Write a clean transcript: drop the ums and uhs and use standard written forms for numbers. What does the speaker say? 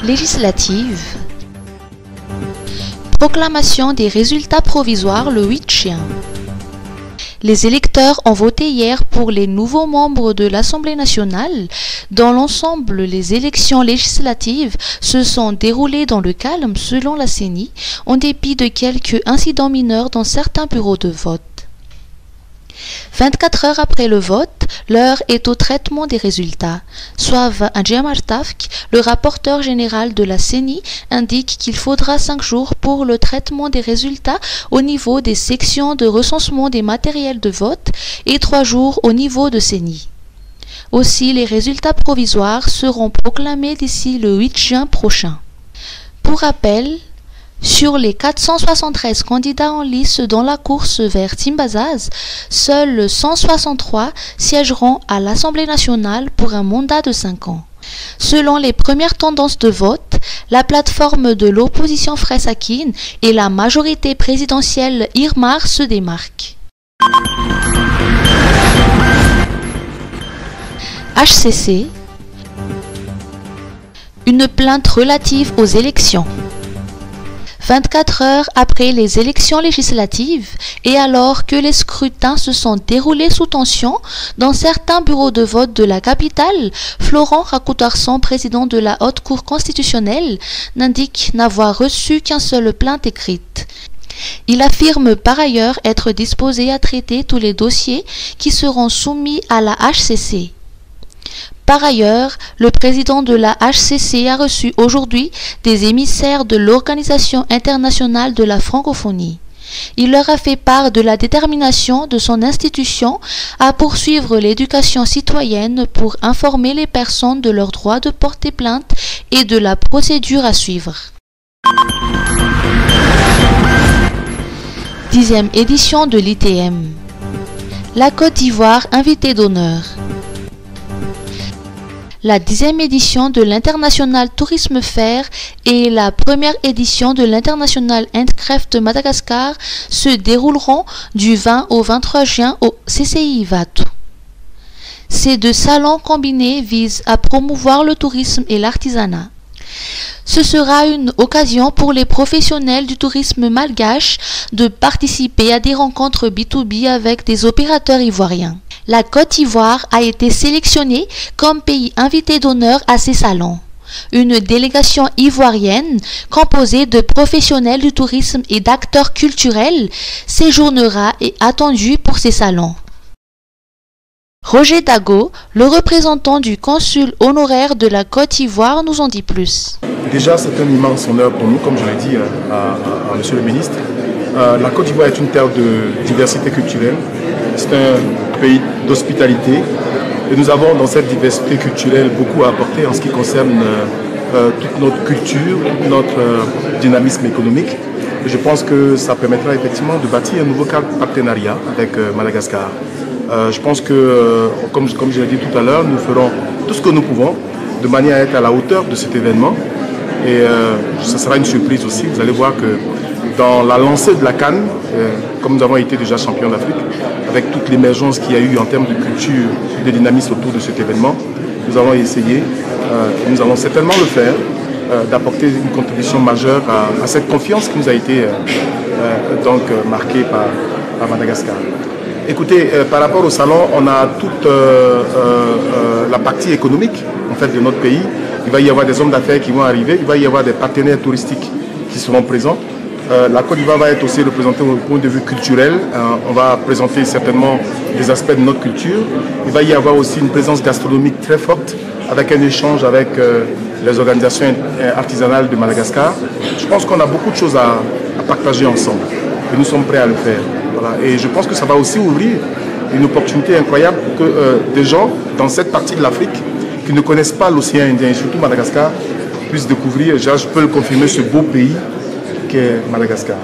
législatives. Proclamation des résultats provisoires le 8 juin. Les électeurs ont voté hier pour les nouveaux membres de l'Assemblée nationale. Dans l'ensemble, les élections législatives se sont déroulées dans le calme selon la CENI, en dépit de quelques incidents mineurs dans certains bureaux de vote. 24 heures après le vote, l'heure est au traitement des résultats. Soav Andjiamartavk, le rapporteur général de la CENI, indique qu'il faudra 5 jours pour le traitement des résultats au niveau des sections de recensement des matériels de vote et 3 jours au niveau de CENI. Aussi, les résultats provisoires seront proclamés d'ici le 8 juin prochain. Pour rappel, sur les 473 candidats en lice dans la course vers Timbazaz, seuls 163 siégeront à l'Assemblée nationale pour un mandat de 5 ans. Selon les premières tendances de vote, la plateforme de l'opposition Fresakin et la majorité présidentielle Irmar se démarquent. HCC. Une plainte relative aux élections. 24 heures après les élections législatives et alors que les scrutins se sont déroulés sous tension dans certains bureaux de vote de la capitale, Florent Rakoutarson, président de la Haute Cour constitutionnelle, n'indique n'avoir reçu qu'une seule plainte écrite. Il affirme par ailleurs être disposé à traiter tous les dossiers qui seront soumis à la HCC. Par ailleurs, le président de la HCC a reçu aujourd'hui des émissaires de l'Organisation internationale de la francophonie. Il leur a fait part de la détermination de son institution à poursuivre l'éducation citoyenne pour informer les personnes de leur droit de porter plainte et de la procédure à suivre. 10e édition de l'ITM. La Côte d'Ivoire invitée d'honneur. La 10e édition de l'International Tourisme Fair et la première édition de l'International Handcraft de Madagascar se dérouleront du 20 au 23 juin au CCI Vatou. Ces 2 salons combinés visent à promouvoir le tourisme et l'artisanat. Ce sera une occasion pour les professionnels du tourisme malgache de participer à des rencontres B2B avec des opérateurs ivoiriens. La Côte d'Ivoire a été sélectionnée comme pays invité d'honneur à ces salons. Une délégation ivoirienne composée de professionnels du tourisme et d'acteurs culturels séjournera et attendue pour ces salons. Roger Dago, le représentant du consul honoraire de la Côte d'Ivoire, nous en dit plus. Déjà, c'est un immense honneur pour nous, comme je l'ai dit à Monsieur le ministre. La Côte d'Ivoire est une terre de diversité culturelle. C'est un pays d'hospitalité. Et nous avons dans cette diversité culturelle beaucoup à apporter en ce qui concerne toute notre culture, notre dynamisme économique. Et je pense que ça permettra effectivement de bâtir un nouveau partenariat avec Madagascar. Je pense que, comme je l'ai dit tout à l'heure, nous ferons tout ce que nous pouvons de manière à être à la hauteur de cet événement. Et ce sera une surprise aussi. Vous allez voir que dans la lancée de la CAN, comme nous avons été déjà champions d'Afrique, avec toute l'émergence qu'il y a eu en termes de culture et de dynamisme autour de cet événement, nous allons essayer, et nous allons certainement le faire, d'apporter une contribution majeure à cette confiance qui nous a été marquée par Madagascar. Écoutez, par rapport au salon, on a toute la partie économique en fait, de notre pays. Il va y avoir des hommes d'affaires qui vont arriver, il va y avoir des partenaires touristiques qui seront présents. La Côte d'Ivoire va être aussi représentée au point de vue culturel. On va présenter certainement des aspects de notre culture. Il va y avoir aussi une présence gastronomique très forte avec un échange avec les organisations artisanales de Madagascar. Je pense qu'on a beaucoup de choses à partager ensemble et nous sommes prêts à le faire. Voilà. Et je pense que ça va aussi ouvrir une opportunité incroyable pour que des gens dans cette partie de l'Afrique qui ne connaissent pas l'océan Indien et surtout Madagascar puissent découvrir, je peux le confirmer, ce beau pays qu'est Madagascar.